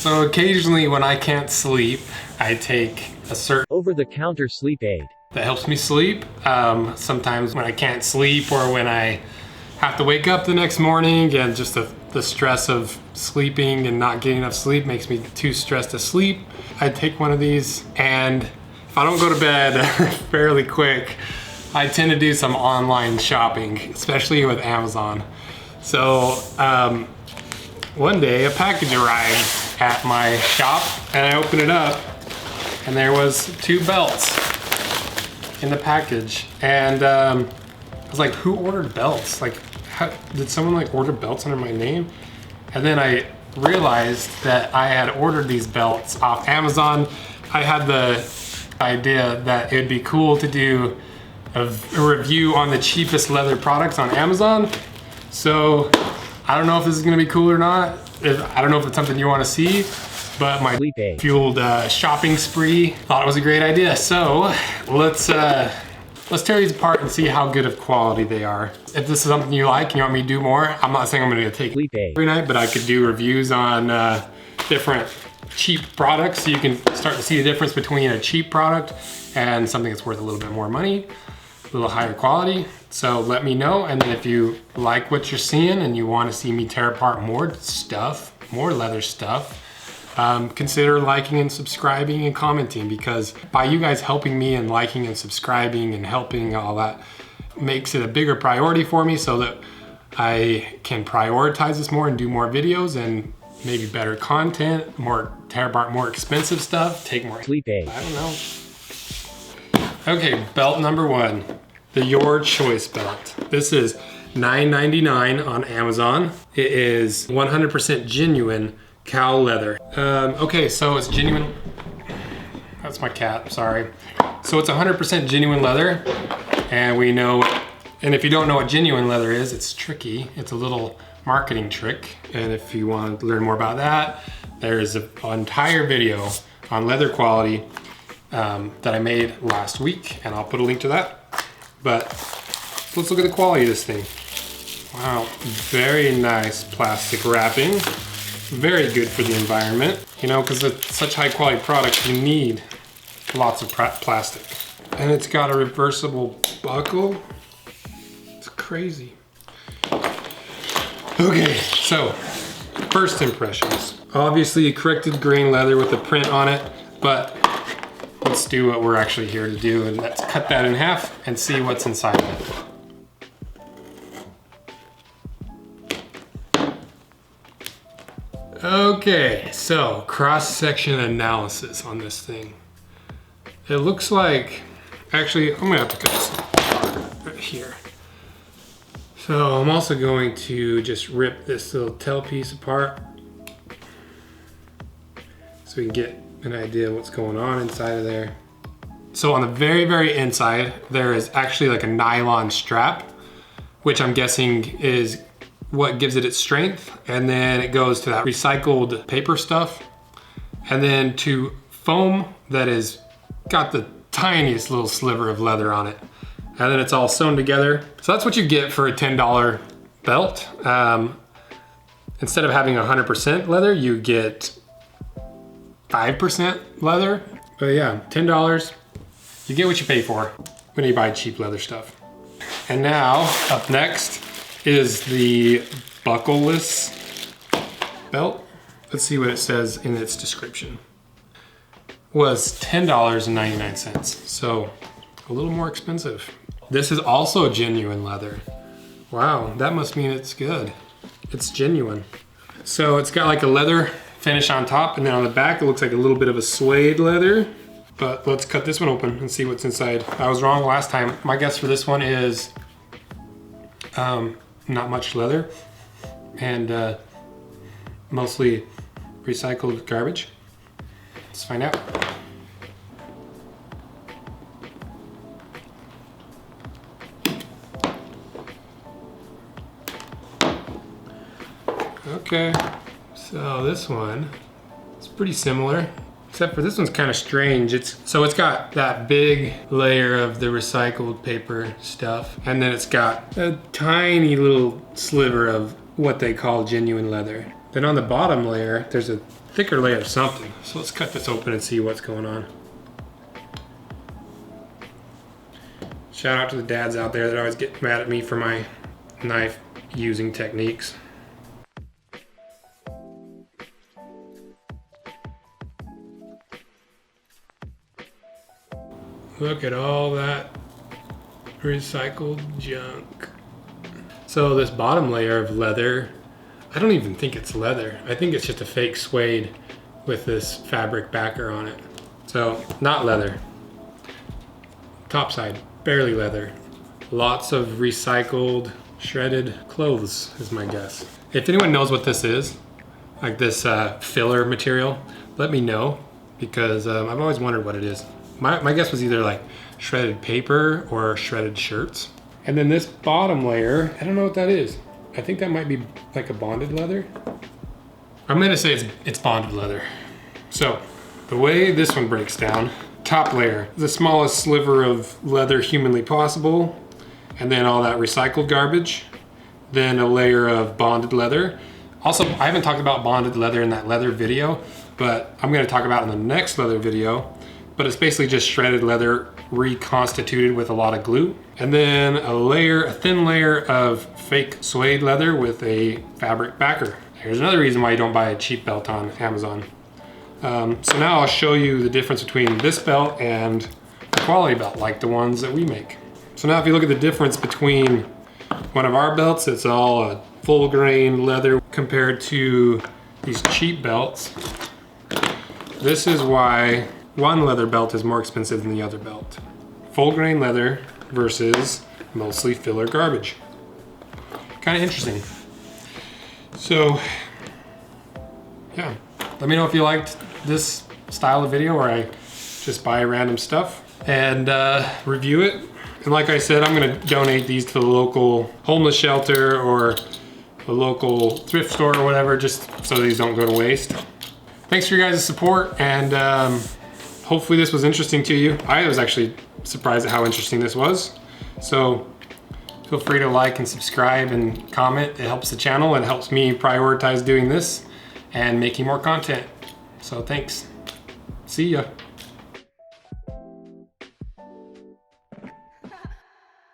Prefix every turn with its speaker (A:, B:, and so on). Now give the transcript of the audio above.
A: So occasionally when I can't sleep, I take a certain
B: over-the-counter sleep aid
A: that helps me sleep. Sometimes when I can't sleep or when I have to wake up the next morning and just the stress of sleeping and not getting enough sleep makes me too stressed to sleep, I take one of these, and if I don't go to bed fairly quick, I tend to do some online shopping, especially with Amazon. So one day a package arrived at my shop and I opened it up and there was 2 belts in the package. And I was like, who ordered belts? Like, did someone like order belts under my name? And then I realized that I had ordered these belts off Amazon. I had the idea that it'd be cool to do a review on the cheapest leather products on Amazon. So I don't know if this is gonna be cool or not. I don't know if it's something you wanna see, but my fueled shopping spree thought it was a great idea. So let's tear these apart and see how good of quality they are. If this is something you like and you want me to do more, I'm not saying I'm gonna take it every night, but I could do reviews on different cheap products so you can start to see the difference between a cheap product and something that's worth a little bit more money, a little higher quality. So let me know, and then if you like what you're seeing and you want to see me tear apart more stuff, more leather stuff, consider liking and subscribing and commenting, because by you guys helping me and liking and subscribing and helping, all that makes it a bigger priority for me so that I can prioritize this more and do more videos and maybe better content, more tear apart more expensive stuff, take more sleep aid. I don't know. Okay, belt number 1, the Your Choice belt. This is $9.99 on Amazon. It is 100% genuine cow leather. Okay, so it's genuine. That's my cat, sorry. So it's 100% genuine leather, and we know, and if you don't know what genuine leather is, it's tricky. It's a little marketing trick, and if you want to learn more about that, there's an entire video on leather quality that I made last week, and I'll put a link to that. But let's look at the quality of this thing. Wow, very nice plastic wrapping. Very good for the environment, you know, because it's such high quality product, you need lots of plastic. And it's got a reversible buckle. It's crazy. Okay, so first impressions. Obviously corrected grain leather with a print on it, but let's do what we're actually here to do, and let's cut that in half and see what's inside of it. Okay, so cross-section analysis on this thing. It looks like, actually, I'm gonna have to cut this right here. So I'm also going to just rip this little tail piece apart so we can get an idea of what's going on inside of there. So on the very, very inside, there is actually like a nylon strap, which I'm guessing is what gives it its strength. And then it goes to that recycled paper stuff. And then to foam that is got the tiniest little sliver of leather on it. And then it's all sewn together. So that's what you get for a $10 belt. Instead of having 100% leather, you get 5% leather. But yeah, $10. You get what you pay for when you buy cheap leather stuff. And now, up next is the buckleless belt. Let's see what it says in its description. Was $10.99, so a little more expensive. This is also genuine leather. Wow, that must mean it's good. It's genuine. So it's got like a leather finish on top, and then on the back it looks like a little bit of a suede leather. But let's cut this one open and see what's inside. I was wrong last time. My guess for this one is not much leather and mostly recycled garbage. Let's find out. Okay, so this one is pretty similar, except for this one's kind of strange. It's got that big layer of the recycled paper stuff, and then it's got a tiny little sliver of what they call genuine leather. Then on the bottom layer, there's a thicker layer of something. So let's cut this open and see what's going on. Shout out to the dads out there that always get mad at me for my knife using techniques. Look at all that recycled junk. So this bottom layer of leather, I don't even think it's leather. I think it's just a fake suede with this fabric backer on it. So not leather. Top side, barely leather. Lots of recycled, shredded clothes is my guess. If anyone knows what this is, like this filler material, let me know, because I've always wondered what it is. My guess was either like shredded paper or shredded shirts. And then this bottom layer, I don't know what that is. I think that might be like a bonded leather. I'm gonna say it's bonded leather. So the way this one breaks down, top layer, the smallest sliver of leather humanly possible, and then all that recycled garbage, then a layer of bonded leather. Also, I haven't talked about bonded leather in that leather video, but I'm gonna talk about it in the next leather video. But it's basically just shredded leather reconstituted with a lot of glue. And then a thin layer of fake suede leather with a fabric backer. Here's another reason why you don't buy a cheap belt on Amazon. So now I'll show you the difference between this belt and a quality belt, like the ones that we make. So now if you look at the difference between one of our belts, it's all a full grain leather compared to these cheap belts. This is why one leather belt is more expensive than the other belt. Full grain leather versus mostly filler garbage. Kind of interesting. So, yeah. Let me know if you liked this style of video where I just buy random stuff and review it. And like I said, I'm gonna donate these to the local homeless shelter or a local thrift store or whatever, just so these don't go to waste. Thanks for your guys' support, and hopefully this was interesting to you. I was actually surprised at how interesting this was. So feel free to like and subscribe and comment. It helps the channel and helps me prioritize doing this and making more content. So thanks. See ya.